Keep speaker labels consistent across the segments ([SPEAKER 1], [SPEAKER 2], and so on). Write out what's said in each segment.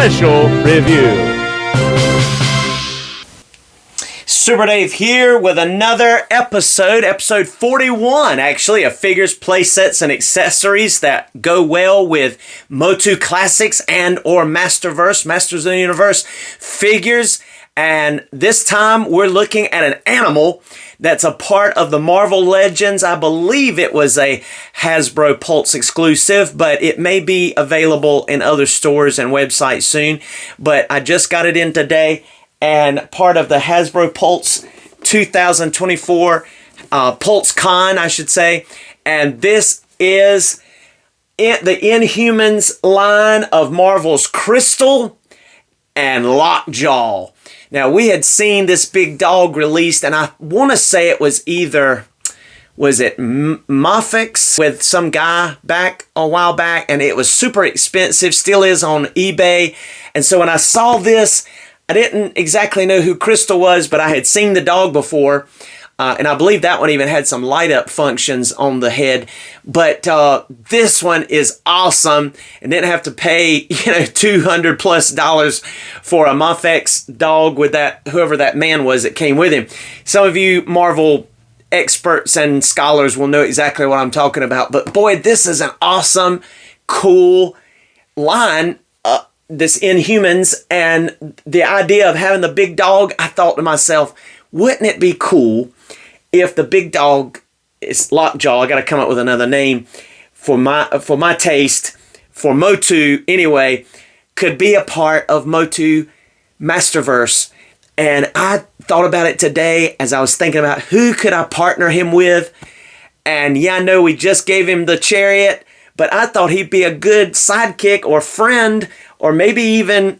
[SPEAKER 1] special review. Super Dave here with another episode 41 actually, of figures, playsets, and accessories that go well with MOTU Classics and or Masterverse, Masters of the Universe figures. And this time we're looking at an animal that's a part of the Marvel Legends. I believe it was a Hasbro Pulse exclusive, but it may be available in other stores and websites soon. But I just got it in today, and part of the Hasbro Pulse 2024 Pulse Con, I should say. And this is the Inhumans line of Marvel's Crystal and Lockjaw. Now, we had seen this big dog released, and I want to say it was either, was it Mafix with some guy back a while back, and it was super expensive, still is on eBay. And so when I saw this, I didn't exactly know who Crystal was, but I had seen the dog before. And I believe that one even had some light up functions on the head. But this one is awesome, and didn't have to pay, $200 plus for a Mafex dog with that, whoever that man was that came with him. Some of you Marvel experts and scholars will know exactly what I'm talking about. But boy, this is an awesome, cool line. This Inhumans, and the idea of having the big dog, I thought to myself, wouldn't it be cool if the big dog is Lockjaw? I got to come up with another name for my taste, for MOTU anyway, could be a part of MOTU Masterverse. And I thought about it today as I was thinking about who could I partner him with. And yeah, I know we just gave him the chariot, but I thought he'd be a good sidekick or friend, or maybe even,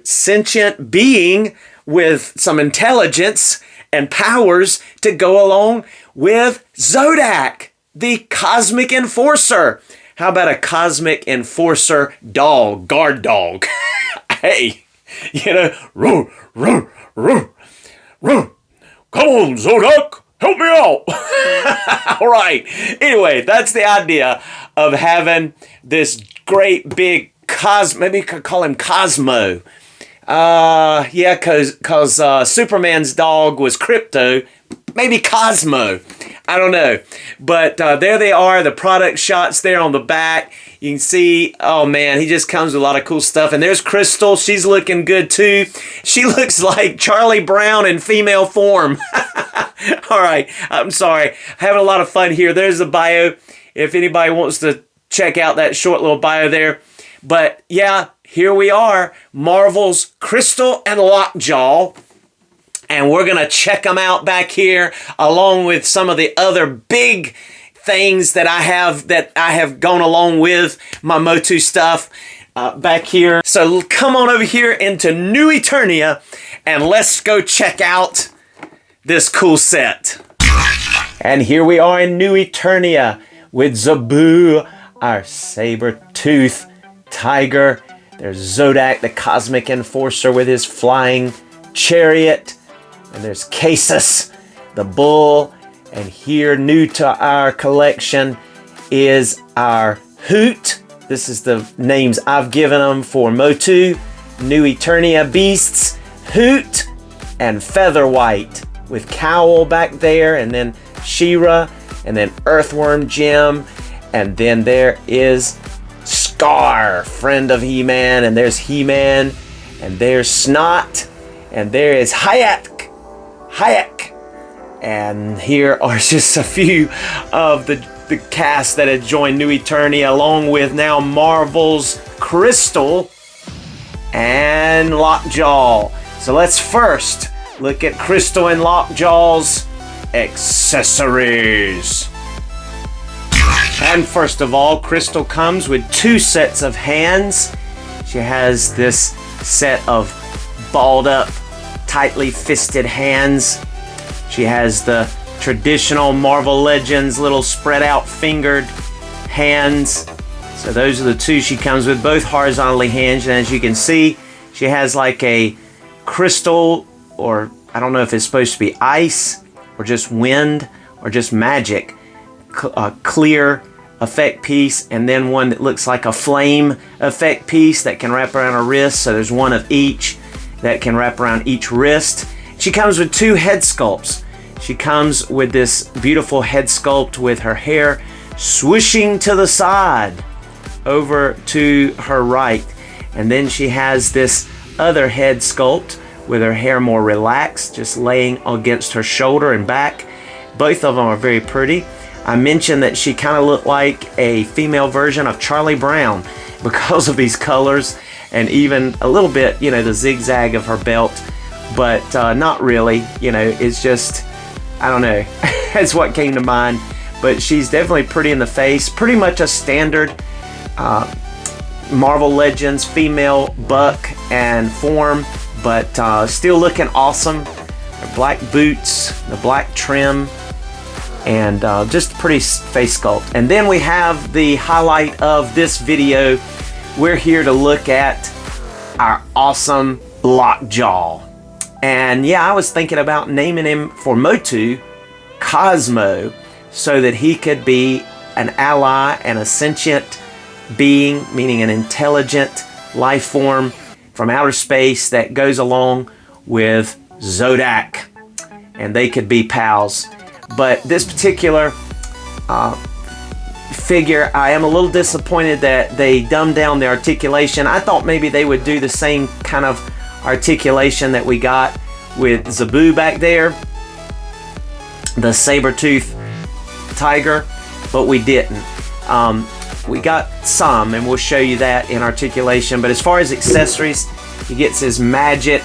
[SPEAKER 1] sentient being with some intelligence and powers to go along with Zodak, the Cosmic Enforcer. How about a Cosmic Enforcer dog, guard dog? Hey, roo, roo, roo, roo. Come on, Zodak, help me out. All right. Anyway, that's the idea of having this great big maybe you could call him Cosmo. Yeah, cause Superman's dog was Crypto. Maybe Cosmo. I don't know. But there they are, the product shots there on the back. You can see, oh man, he just comes with a lot of cool stuff. And there's Crystal. She's looking good too. She looks like Charlie Brown in female form. All right, I'm sorry. Having a lot of fun here. There's the bio, if anybody wants to check out that short little bio there. But yeah, here we are, Marvel's Crystal and Lockjaw. And we're going to check them out back here, along with some of the other big things that I have gone along with my MOTU stuff back here. So come on over here into New Eternia, and let's go check out this cool set. And here we are in New Eternia with Zabu, our saber-tooth tiger. There's Zodak, the Cosmic Enforcer, with his flying chariot. And there's Casus, the bull. And here, new to our collection, is our Hoot. This is the names I've given them for MOTU. New Eternia beasts, Hoot and Featherwhite, with Cowl back there, and then She-Ra, and then Earthworm Jim. And then there is Scar, friend of He-Man, and there's He-Man, and there's Snot, and there is Hayek. And here are just a few of the cast that had joined New Eternia, along with now Marvel's Crystal and Lockjaw. So let's first look at Crystal and Lockjaw's accessories. And first of all, Crystal comes with 2 sets of hands. She has this set of balled up, tightly fisted hands. She has the traditional Marvel Legends little spread out fingered hands. So those are the 2 she comes with, both horizontally hinged. And as you can see, she has like a crystal, or I don't know if it's supposed to be ice or just wind or just magic, clear effect piece, and then one that looks like a flame effect piece that can wrap around her wrist. So there's one of each that can wrap around each wrist. She comes with 2 head sculpts. She comes with this beautiful head sculpt with her hair swooshing to the side over to her right. And then she has this other head sculpt with her hair more relaxed, just laying against her shoulder and back. Both of them are very pretty. I mentioned that she kind of looked like a female version of Charlie Brown because of these colors, and even a little bit, you know, the zigzag of her belt, but not really, you know, it's just, I don't know, that's what came to mind. But she's definitely pretty in the face, pretty much a standard Marvel Legends female buck and form, but still looking awesome. Her black boots, the black trim, and just pretty face sculpt. And then we have the highlight of this video. We're here to look at our awesome Lockjaw. And yeah, I was thinking about naming him for MOTU Cosmo, so that he could be an ally and a sentient being, meaning an intelligent life form from outer space that goes along with Zodak, and they could be pals. But this particular figure, I am a little disappointed that they dumbed down the articulation. I thought maybe they would do the same kind of articulation that we got with Zabu back there, the saber-tooth tiger, but we didn't. We got some, and we'll show you that in articulation. But as far as accessories, he gets his magic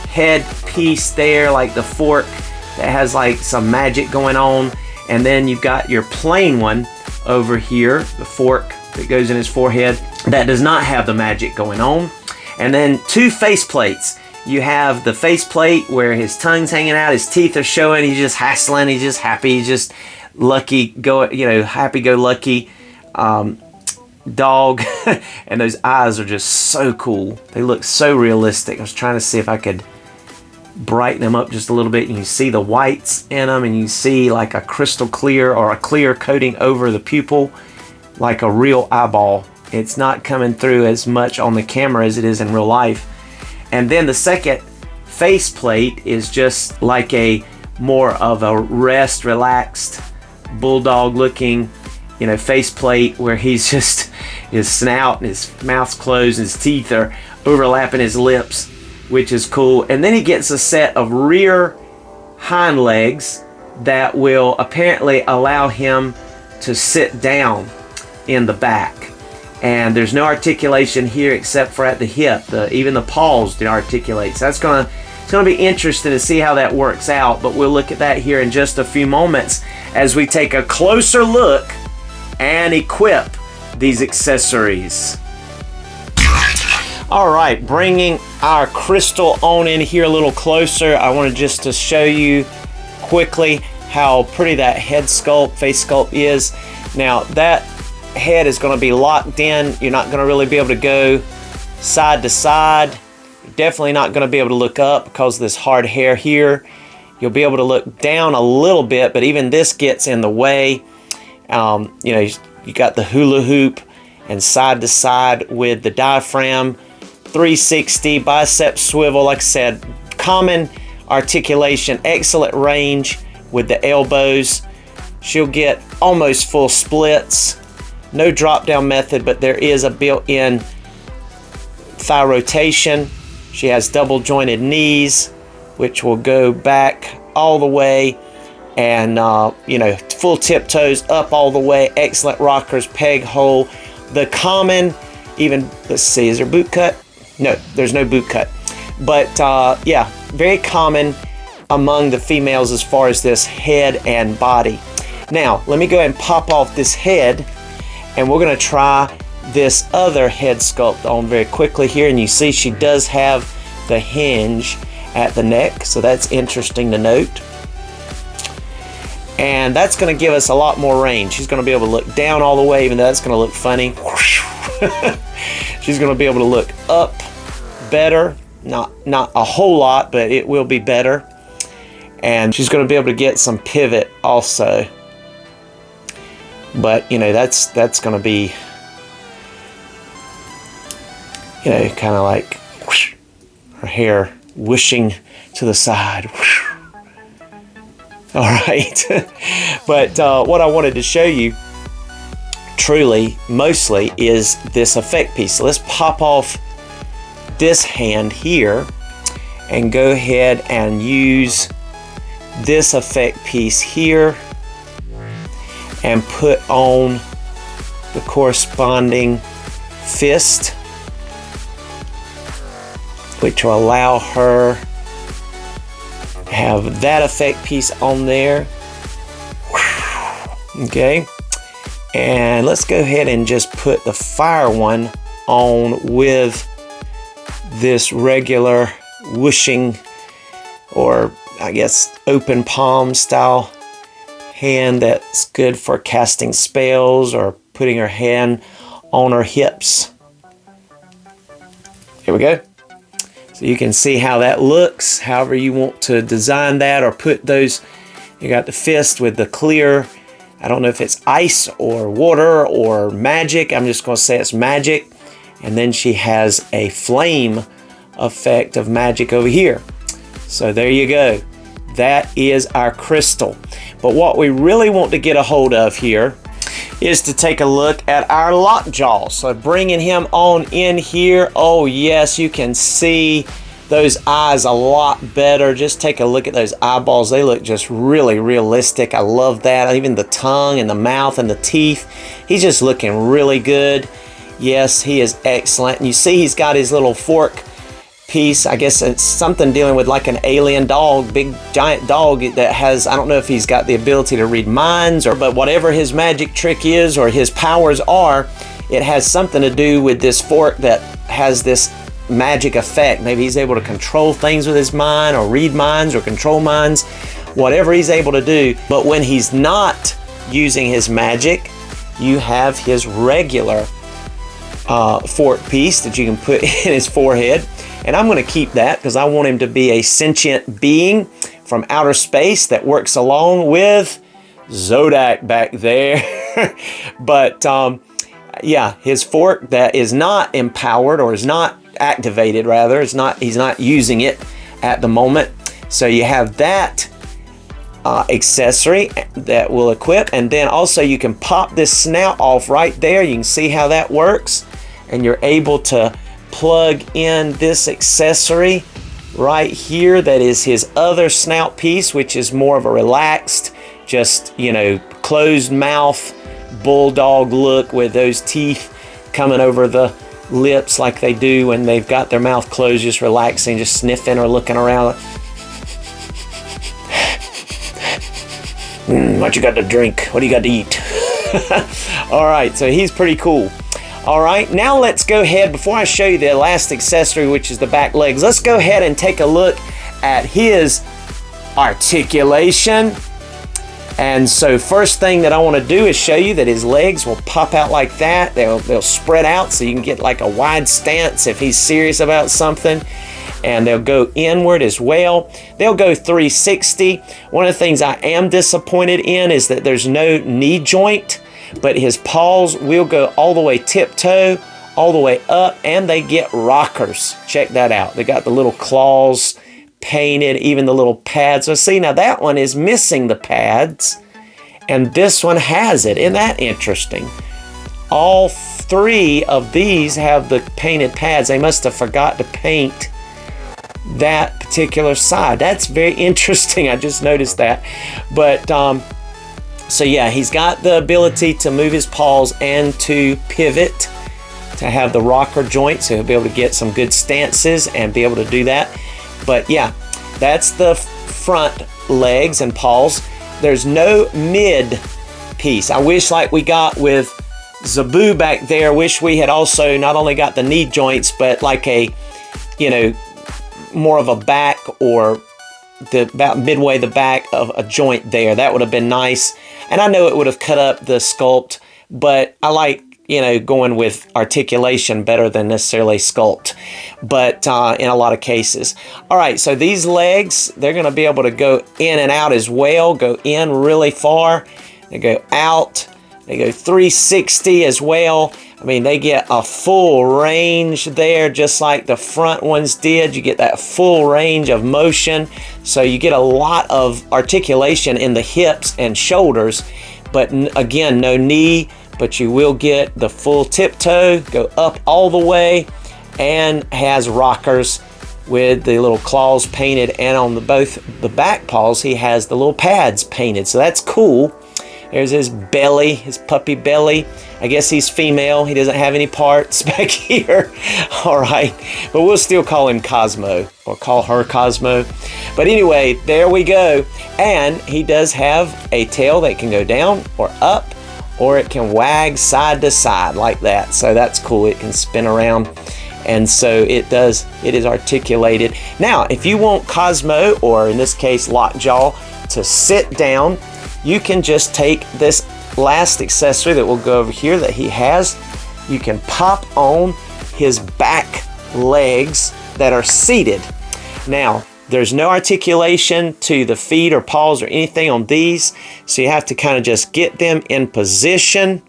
[SPEAKER 1] head piece there, like the fork that has like some magic going on. And then you've got your plain one over here, the fork that goes in his forehead, that does not have the magic going on. And then 2 face plates. You have the face plate where his tongue's hanging out, his teeth are showing, he's just hassling, he's just happy, he's just happy-go-lucky dog. And those eyes are just so cool. They look so realistic. I was trying to see if I could brighten them up just a little bit, and you see the whites in them, and you see like a crystal clear or a clear coating over the pupil, like a real eyeball. It's not coming through as much on the camera as it is in real life. And then the second face plate is just like a more of a relaxed bulldog looking, you know, face plate, where he's just, his snout and his mouth's closed and his teeth are overlapping his lips, which is cool. And then he gets a set of rear hind legs that will apparently allow him to sit down in the back. And there's no articulation here except for at the hip. Even the paws do articulate. So it's gonna be interesting to see how that works out. But we'll look at that here in just a few moments as we take a closer look and equip these accessories. All right, bringing our crystal on in here a little closer. I wanted just to show you quickly how pretty that head sculpt, face sculpt is. Now that head is going to be locked in. You're not going to really be able to go side to side. You're definitely not going to be able to look up because of this hard hair here. You'll be able to look down a little bit, but even this gets in the way. You know, you got the hula hoop and side to side with the diaphragm, 360 bicep swivel. Like I said, common articulation, excellent range with the elbows. She'll get almost full splits. No drop down method, but there is a built-in thigh rotation. She has double jointed knees, which will go back all the way, and you know, full tiptoes up all the way. Excellent rockers, peg hole. The common, even, let's see, is there boot cut? No, there's no boot cut. But yeah, very common among the females as far as this head and body. Now, let me go ahead and pop off this head, and we're going to try this other head sculpt on very quickly here. And you see she does have the hinge at the neck, so that's interesting to note. And that's going to give us a lot more range. She's going to be able to look down all the way, even though that's going to look funny. She's going to be able to look up better. Not a whole lot, but it will be better. And she's going to be able to get some pivot also. But, you know, that's going to be, you know, kind of like whoosh, her hair whooshing to the side. Whoosh. All right. But what I wanted to show you truly, mostly, is this effect piece. So let's pop off this hand here and go ahead and use this effect piece here and put on the corresponding fist, which will allow her to have that effect piece on there. Okay, and let's go ahead and just put the fire one on with this regular whooshing, or I guess open palm style hand that's good for casting spells or putting her hand on her hips. Here we go. So you can see how that looks, however you want to design that or put those. You got the fist with the clear, I don't know if it's ice or water or magic. I'm just going to say it's magic. And then she has a flame effect of magic over here. So there you go. That is our crystal. But what we really want to get a hold of here is to take a look at our Lockjaw. So bringing him on in here. Oh yes, you can see those eyes a lot better. Just take a look at those eyeballs. They look just really realistic. I love that. Even the tongue and the mouth and the teeth. He's just looking really good. Yes, he is excellent. And you see he's got his little fork piece. I guess it's something dealing with like an alien dog, big giant dog that has, I don't know if he's got the ability to read minds, or but whatever his magic trick is or his powers are, it has something to do with this fork that has this magic effect. Maybe he's able to control things with his mind, or read minds, or control minds, whatever he's able to do. But when he's not using his magic, you have his regular fork piece that you can put in his forehead. And I'm going to keep that because I want him to be a sentient being from outer space that works along with Zodak back there. But yeah, his fork that is not empowered, or is not activated rather, he's not using it at the moment. So you have that accessory that will equip, and then also you can pop this snout off right there. You can see how that works, and you're able to plug in this accessory right here that is his other snout piece, which is more of a relaxed, just, you know, closed mouth bulldog look with those teeth coming over the lips like they do when they've got their mouth closed, just relaxing, just sniffing or looking around. What you got to drink? What do you got to eat? All right, so he's pretty cool. All right, now let's go ahead, before I show you the last accessory, which is the back legs, let's go ahead and take a look at his articulation. And so first thing that I want to do is show you that his legs will pop out like that. They'll spread out so you can get like a wide stance if he's serious about something. And they'll go inward as well. They'll go 360. One of the things I am disappointed in is that there's no knee joint, but his paws will go all the way tiptoe, all the way up, and they get rockers. Check that out. They got the little claws painted, even the little pads. So see, now that one is missing the pads, and this one has it. Isn't that interesting? All three of these have the painted pads. They must have forgot to paint that particular side. That's very interesting. I just noticed that. But so yeah, he's got the ability to move his paws and to pivot, to have the rocker joint, so he'll be able to get some good stances and be able to do that. But yeah, that's the front legs and paws. There's no mid piece. I wish, like we got with Zabu back there, wish we had also not only got the knee joints, but like a, you know, more of a back, or about midway the back of a joint there. That would have been nice. And I know it would have cut up the sculpt, but I like, you know, going with articulation better than necessarily sculpt, but in a lot of cases. All right, so these legs, they're going to be able to go in and out as well, go in really far, they go out, They go 360 as well. I mean, they get a full range there, just like the front ones did. You get that full range of motion. So you get a lot of articulation in the hips and shoulders. But again, no knee, but you will get the full tiptoe, go up all the way, and has rockers with the little claws painted, and on both the back paws he has the little pads painted, so that's cool. There's his belly, his puppy belly. I guess he's female. He doesn't have any parts back here. All right, but we'll still call him Cosmo, or call her Cosmo. But anyway, there we go. And he does have a tail that can go down or up, or it can wag side to side like that. So that's cool. It can spin around. And so it is articulated. Now, if you want Cosmo, or in this case Lockjaw, to sit down, you can just take this last accessory that will go over here that he has. You can pop on his back legs that are seated. Now, there's no articulation to the feet or paws or anything on these, so you have to kind of just get them in position,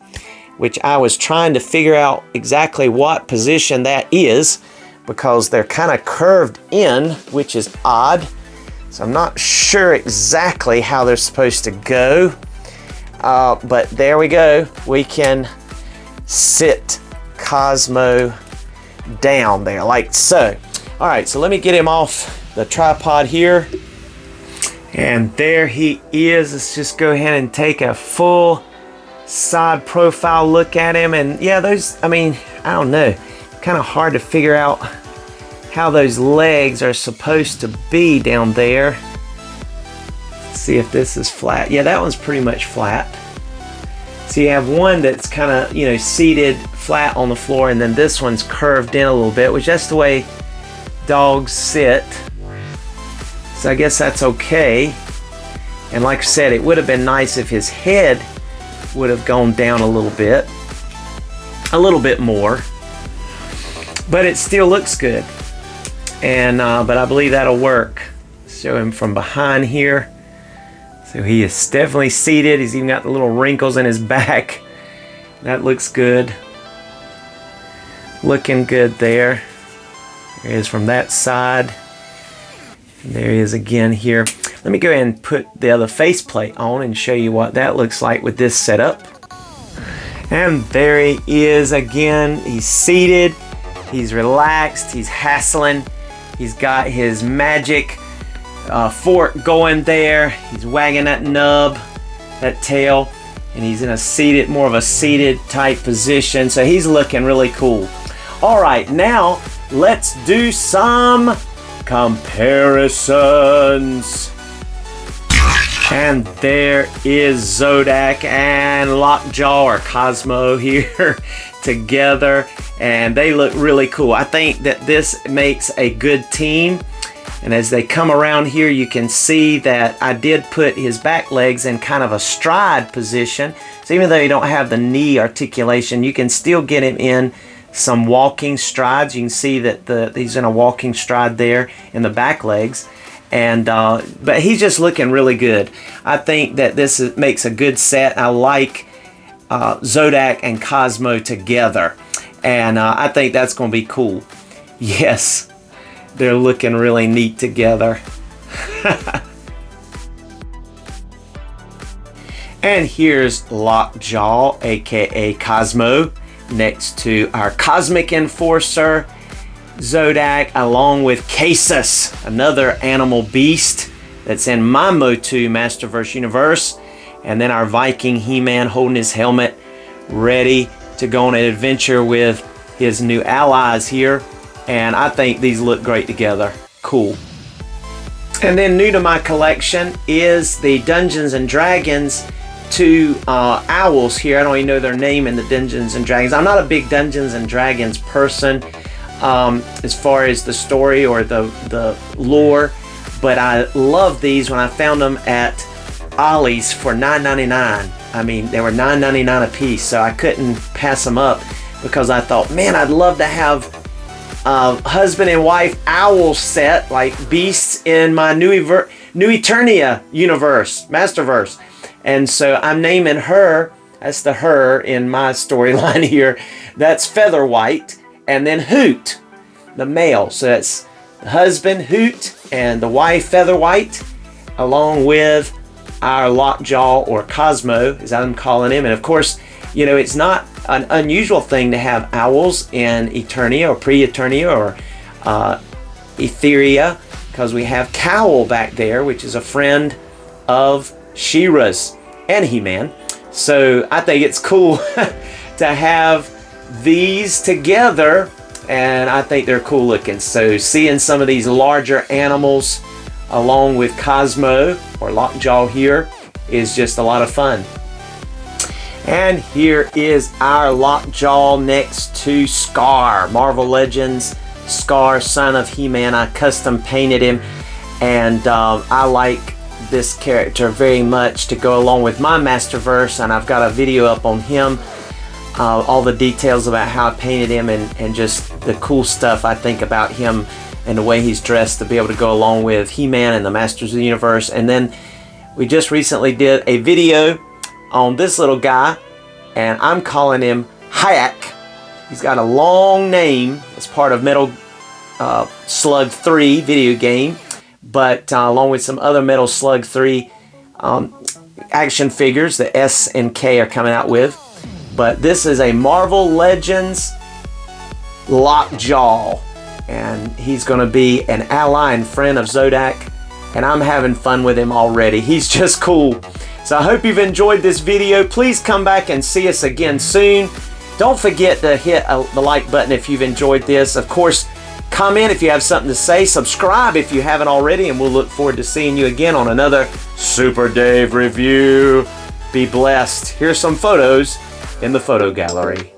[SPEAKER 1] which I was trying to figure out exactly what position that is, because they're kind of curved in, which is odd. So I'm not sure exactly how they're supposed to go, but there we go. We can sit Cosmo down there like so. All right, so let me get him off the tripod here. And there he is. Let's just go ahead and take a full side profile look at him. And yeah, those, I mean, I don't know, kind of hard to figure out how those legs are supposed to be down there. Let's see if this is flat. Yeah, that one's pretty much flat. So you have one that's kind of, you know, seated flat on the floor, and then this one's curved in a little bit, which that's the way dogs sit. So I guess that's okay. And like I said, it would have been nice if his head would have gone down a little bit more, but it still looks good. And but I believe that'll work. Show him from behind here. So he is definitely seated. He's even got the little wrinkles in his back. That looks good. Looking good there. There he is from that side. And there he is again here. Let me go ahead and put the other faceplate on and show you what that looks like with this setup. And there he is again. He's seated. He's relaxed. He's hassling. He's got his magic fork going there. He's wagging that nub, that tail, and he's in a seated, more of a seated type position. So he's looking really cool. All right, now let's do some comparisons. And there is Zodak and Lockjaw, or Cosmo, here together, and they look really cool. I think that this makes a good team. And as they come around here, you can see that I did put his back legs in kind of a stride position. So even though you don't have the knee articulation, you can still get him in some walking strides. You can see that he's in a walking stride there in the back legs. And but he's just looking really good. I think that this makes a good set. I like Zodak and Cosmo together, and I think that's going to be cool. Yes, they're looking really neat together. And here's Lockjaw, aka Cosmo, next to our Cosmic Enforcer, Zodak, along with Casus, another animal beast that's in my MOTU Masterverse universe. And then our Viking He-Man holding his helmet, ready to go on an adventure with his new allies here. And I think these look great together. Cool. And then new to my collection is the Dungeons and Dragons 2 owls here. I don't even know their name in the Dungeons and Dragons. I'm not a big Dungeons and Dragons person as far as the story or the lore, but I love these when I found them at Ollie's for $9.99. I mean, they were $9.99 a piece, so I couldn't pass them up, because I thought, man, I'd love to have husband and wife owl set like beasts in my New Eternia universe, Masterverse. And so I'm naming her That's the her in my storyline here. That's Featherwhite. And then Hoot, the male. So that's the husband, Hoot, and the wife, Featherwhite, along with our Lockjaw, or Cosmo, as I'm calling him. And of course, you know, it's not an unusual thing to have owls in Eternia or pre-Eternia or Etheria, because we have Cowl back there, which is a friend of She-Ra's and He-Man. So I think it's cool to have these together, and I think they're cool looking. So seeing some of these larger animals along with Cosmo or Lockjaw here is just a lot of fun. And here is our Lockjaw next to Scar, Marvel Legends Scar, son of He-Man. I custom painted him, and I like this character very much to go along with my Masterverse, and I've got a video up on him, all the details about how I painted him, and just the cool stuff I think about him and the way he's dressed to be able to go along with He-Man and the Masters of the Universe. And then we just recently did a video on this little guy, and I'm calling him Hayak. He's got a long name. It's part of Metal Slug 3 video game, but along with some other Metal Slug 3 action figures that S and K are coming out with. But this is a Marvel Legends Lockjaw, and he's going to be an ally and friend of Zodak, and I'm having fun with him already. He's just cool. So I hope you've enjoyed this video. Please come back and see us again soon. Don't forget to hit the like button if you've enjoyed this. Of course, comment if you have something to say. Subscribe if you haven't already, and we'll look forward to seeing you again on another Super Dave review. Be blessed. Here's some photos in the photo gallery.